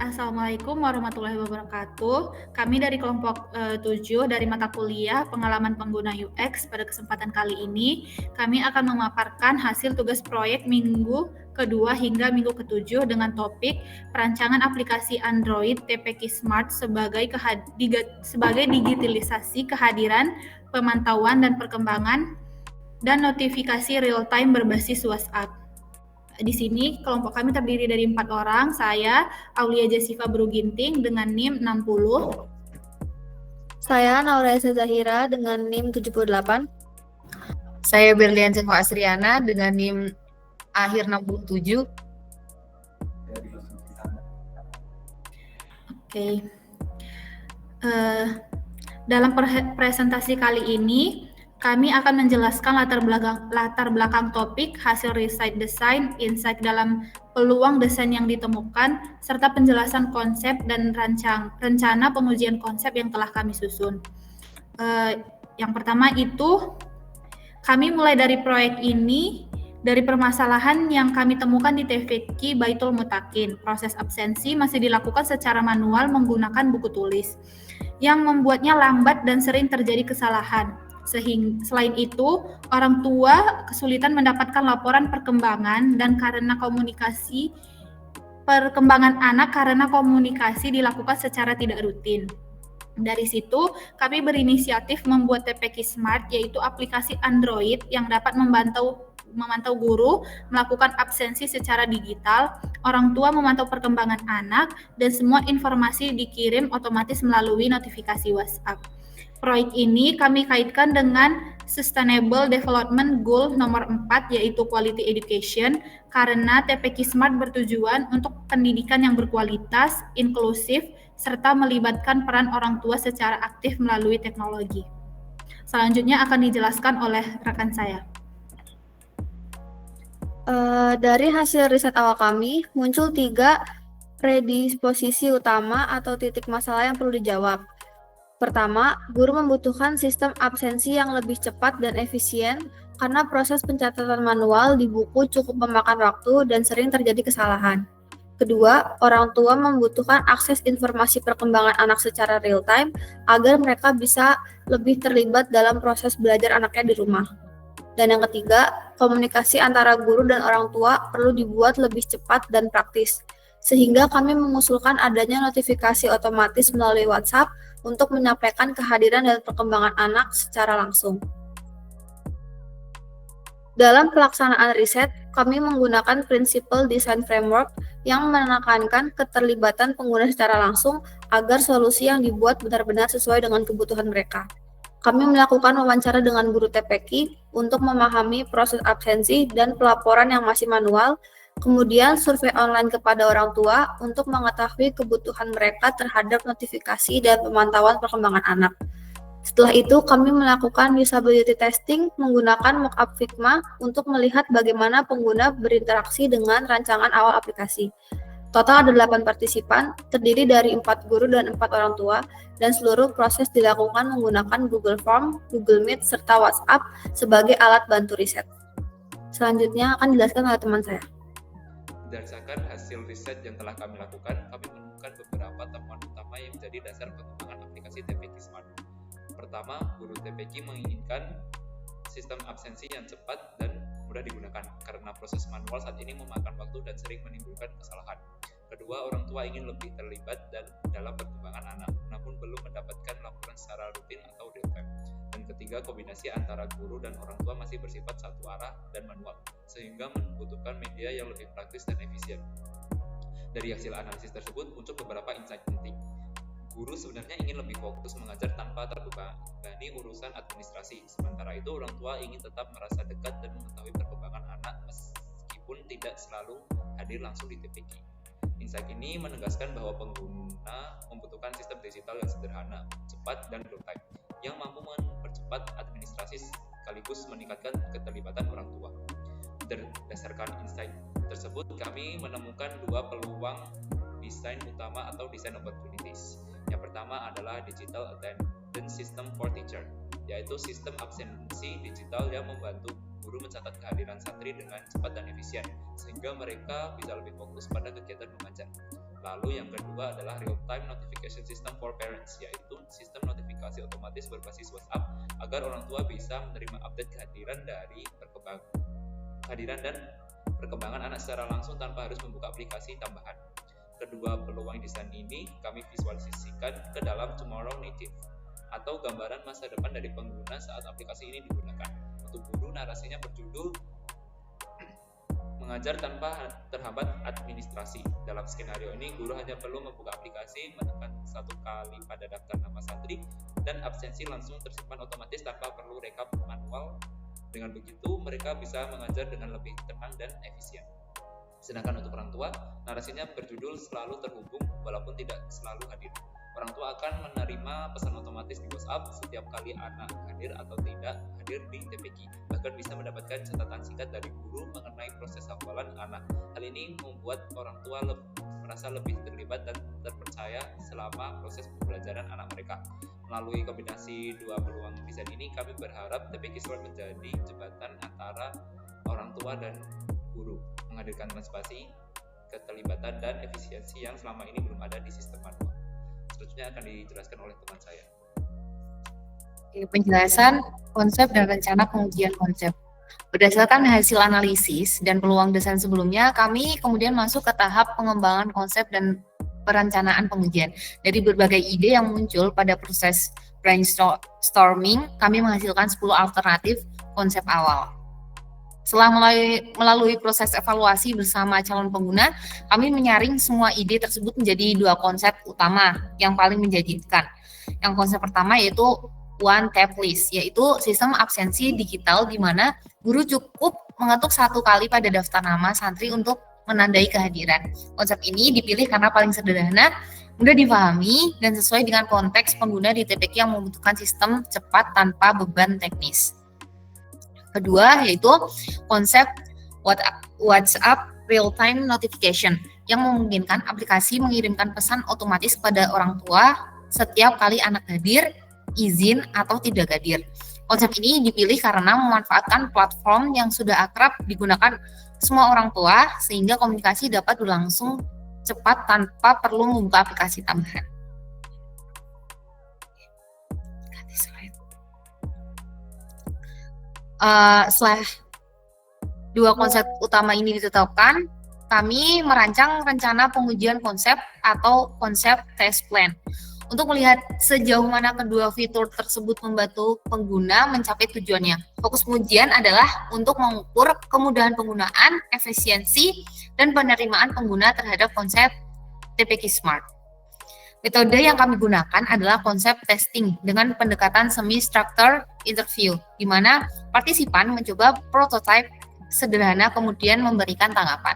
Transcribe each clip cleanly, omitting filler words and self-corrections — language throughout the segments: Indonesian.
Assalamualaikum warahmatullahi wabarakatuh. Kami dari kelompok 7 dari mata kuliah Pengalaman Pengguna UX. Pada kesempatan kali ini, kami akan memaparkan hasil tugas proyek minggu kedua hingga minggu ketujuh dengan topik perancangan aplikasi Android TPQ Smart sebagai digitalisasi kehadiran, pemantauan dan perkembangan dan notifikasi real-time berbasis WhatsApp. Di sini kelompok kami terdiri dari 4 orang, saya Aulia Jessica Bruginting dengan NIM 60. Saya Naureza Zahira dengan NIM 78. Saya Berlian Cenko Asriana dengan NIM akhir 67. Oke. Dalam presentasi kali ini, kami akan menjelaskan latar belakang topik, hasil riset desain, insight dalam peluang desain yang ditemukan, serta penjelasan konsep dan rencana pengujian konsep yang telah kami susun. Yang pertama itu, kami mulai dari proyek ini dari permasalahan yang kami temukan di TPQ Baitul Mutakin. Proses absensi masih dilakukan secara manual menggunakan buku tulis, yang membuatnya lambat dan sering terjadi kesalahan. Selain itu, orang tua kesulitan mendapatkan laporan perkembangan perkembangan anak karena komunikasi dilakukan secara tidak rutin. Dari situ, kami berinisiatif membuat TPQ Smart, yaitu aplikasi Android yang dapat memantau guru melakukan absensi secara digital, orang tua memantau perkembangan anak, dan semua informasi dikirim otomatis melalui notifikasi WhatsApp. Proyek ini kami kaitkan dengan Sustainable Development Goal nomor 4, yaitu Quality Education, karena TPQ Smart bertujuan untuk pendidikan yang berkualitas, inklusif, serta melibatkan peran orang tua secara aktif melalui teknologi. Selanjutnya akan dijelaskan oleh rekan saya. Dari hasil riset awal kami, muncul 3 predisposisi utama atau titik masalah yang perlu dijawab. Pertama, guru membutuhkan sistem absensi yang lebih cepat dan efisien karena proses pencatatan manual di buku cukup memakan waktu dan sering terjadi kesalahan. Kedua, orang tua membutuhkan akses informasi perkembangan anak secara real-time agar mereka bisa lebih terlibat dalam proses belajar anaknya di rumah. Dan yang ketiga, komunikasi antara guru dan orang tua perlu dibuat lebih cepat dan praktis, sehingga kami mengusulkan adanya notifikasi otomatis melalui WhatsApp untuk menyampaikan kehadiran dan perkembangan anak secara langsung. Dalam pelaksanaan riset, kami menggunakan Principle Design Framework yang menekankan keterlibatan pengguna secara langsung agar solusi yang dibuat benar-benar sesuai dengan kebutuhan mereka. Kami melakukan wawancara dengan guru TPQ untuk memahami proses absensi dan pelaporan yang masih manual, kemudian survei online kepada orang tua untuk mengetahui kebutuhan mereka terhadap notifikasi dan pemantauan perkembangan anak. Setelah itu, kami melakukan usability testing menggunakan mockup Figma untuk melihat bagaimana pengguna berinteraksi dengan rancangan awal aplikasi. Total ada 8 partisipan, terdiri dari 4 guru dan 4 orang tua, dan seluruh proses dilakukan menggunakan Google Form, Google Meet, serta WhatsApp sebagai alat bantu riset. Selanjutnya akan dijelaskan oleh teman saya. Berdasarkan hasil riset yang telah kami lakukan, kami menemukan beberapa temuan utama yang menjadi dasar pengembangan aplikasi TPQ Smart. Pertama, guru TPQ menginginkan sistem absensi yang cepat dan mudah digunakan, karena proses manual saat ini memakan waktu dan sering menimbulkan kesalahan. Kedua, orang tua ingin lebih terlibat dalam perkembangan anak, namun belum mendapatkan laporan secara rutin atau real-time. Dan ketiga, kombinasi antara guru dan orang tua masih bersifat satu arah dan manual, sehingga membutuhkan media yang lebih praktis dan efisien. Dari hasil analisis tersebut, muncul beberapa insight penting. Guru sebenarnya ingin lebih fokus mengajar tanpa terbebani urusan administrasi, sementara itu orang tua ingin tetap merasa dekat dan mengetahui perkembangan anak meskipun tidak selalu hadir langsung di TPQ. Insight ini menegaskan bahwa pengguna membutuhkan sistem digital yang sederhana, cepat, dan real-time, yang mampu mempercepat administrasi sekaligus meningkatkan keterlibatan orang tua. Berdasarkan insight tersebut, kami menemukan 2 peluang desain utama atau design opportunities. Yang pertama adalah Digital Attendance System for Teacher, yaitu sistem absensi digital yang membantu guru mencatat kehadiran santri dengan cepat dan efisien, sehingga mereka bisa lebih fokus pada kegiatan mengajar. Lalu yang kedua adalah real-time notification system for parents, yaitu sistem notifikasi otomatis berbasis WhatsApp agar orang tua bisa menerima update kehadiran dan perkembangan anak secara langsung tanpa harus membuka aplikasi tambahan. Kedua peluang desain ini kami visualisasikan ke dalam tomorrow native atau gambaran masa depan dari pengguna saat aplikasi ini digunakan. Untuk guru, narasinya berjudul mengajar tanpa terhambat administrasi. Dalam skenario ini, guru hanya perlu membuka aplikasi, menekan 1 kali pada daftar nama santri, dan absensi langsung tersimpan otomatis tanpa perlu rekap manual. Dengan begitu, mereka bisa mengajar dengan lebih tenang dan efisien. Sedangkan untuk orang tua, narasinya berjudul selalu terhubung walaupun tidak selalu hadir. Orang tua akan menerima pesan otomatis di WhatsApp setiap kali anak hadir atau tidak hadir di TPQ. Bahkan bisa mendapatkan catatan singkat dari guru mengenai proses hafalan anak. Hal ini membuat orang tua merasa lebih terlibat dan terpercaya selama proses pembelajaran anak mereka. Melalui kombinasi dua peluang desain ini, kami berharap TPQ Smart menjadi jembatan antara orang tua dan guru, menghadirkan transparansi, keterlibatan, dan efisiensi yang selama ini belum ada di sistem manual. Selanjutnya akan dijelaskan oleh teman saya. Penjelasan konsep dan rencana pengujian konsep. Berdasarkan hasil analisis dan peluang desain sebelumnya, kami kemudian masuk ke tahap pengembangan konsep dan perencanaan pengujian. Dari berbagai ide yang muncul pada proses brainstorming, kami menghasilkan 10 alternatif konsep awal. Setelah melalui proses evaluasi bersama calon pengguna, kami menyaring semua ide tersebut menjadi 2 konsep utama yang paling menjanjikan. Yang konsep pertama yaitu One Tap List, yaitu sistem absensi digital di mana guru cukup mengetuk 1 kali pada daftar nama santri untuk menandai kehadiran. Konsep ini dipilih karena paling sederhana, mudah dipahami, dan sesuai dengan konteks pengguna di TPQ yang membutuhkan sistem cepat tanpa beban teknis. Kedua yaitu konsep WhatsApp Real-Time Notification yang memungkinkan aplikasi mengirimkan pesan otomatis kepada orang tua setiap kali anak hadir, izin, atau tidak hadir. Konsep ini dipilih karena memanfaatkan platform yang sudah akrab digunakan semua orang tua sehingga komunikasi dapat berlangsung cepat tanpa perlu membuka aplikasi tambahan. Setelah 2 konsep utama ini ditetapkan, kami merancang rencana pengujian konsep atau konsep test plan untuk melihat sejauh mana kedua fitur tersebut membantu pengguna mencapai tujuannya. Fokus pengujian adalah untuk mengukur kemudahan penggunaan, efisiensi, dan penerimaan pengguna terhadap konsep TPQ Smart. Metode yang kami gunakan adalah konsep testing dengan pendekatan semi-structured interview, di mana partisipan mencoba prototipe sederhana kemudian memberikan tanggapan.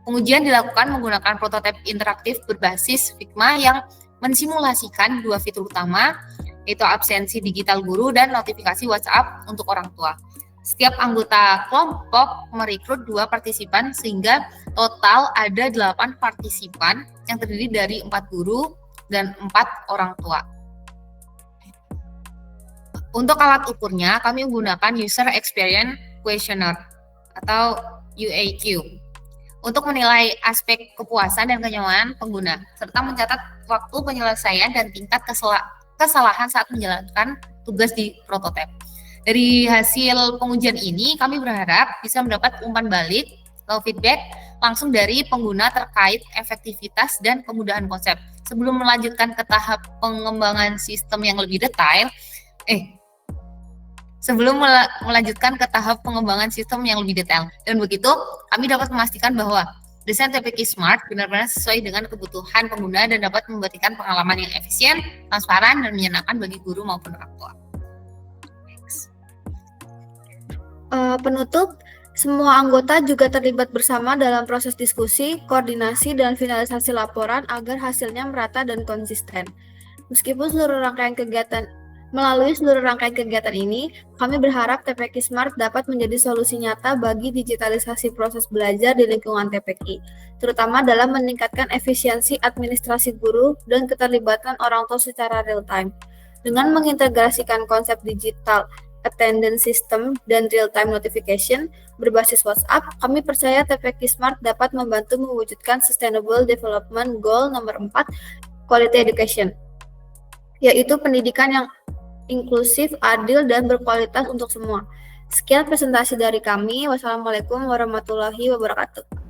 Pengujian dilakukan menggunakan prototipe interaktif berbasis Figma yang mensimulasikan 2 fitur utama, yaitu absensi digital guru dan notifikasi WhatsApp untuk orang tua. Setiap anggota kelompok merekrut 2 partisipan sehingga total ada 8 partisipan yang terdiri dari 4 guru dan 4 orang tua. Untuk alat ukurnya, kami menggunakan User Experience Questionnaire atau UAQ untuk menilai aspek kepuasan dan kenyamanan pengguna, serta mencatat waktu penyelesaian dan tingkat kesalahan saat menjalankan tugas di prototipe. Dari hasil pengujian ini, kami berharap bisa mendapat umpan balik atau feedback langsung dari pengguna terkait efektivitas dan kemudahan konsep. Sebelum melanjutkan ke tahap pengembangan sistem yang lebih detail, dan begitu kami dapat memastikan bahwa desain TPQ Smart benar-benar sesuai dengan kebutuhan pengguna dan dapat memberikan pengalaman yang efisien, transparan, dan menyenangkan bagi guru maupun orang tua. Penutup, semua anggota juga terlibat bersama dalam proses diskusi, koordinasi, dan finalisasi laporan agar hasilnya merata dan konsisten. Melalui seluruh rangkaian kegiatan ini, kami berharap TPQ Smart dapat menjadi solusi nyata bagi digitalisasi proses belajar di lingkungan TPQ, terutama dalam meningkatkan efisiensi administrasi guru dan keterlibatan orang tua secara real-time. Dengan mengintegrasikan konsep digital attendance system, dan real-time notification berbasis WhatsApp, kami percaya TPQ Smart dapat membantu mewujudkan Sustainable Development Goal nomor 4, Quality Education, yaitu pendidikan yang inklusif, adil, dan berkualitas untuk semua. Sekian presentasi dari kami. Wassalamualaikum warahmatullahi wabarakatuh.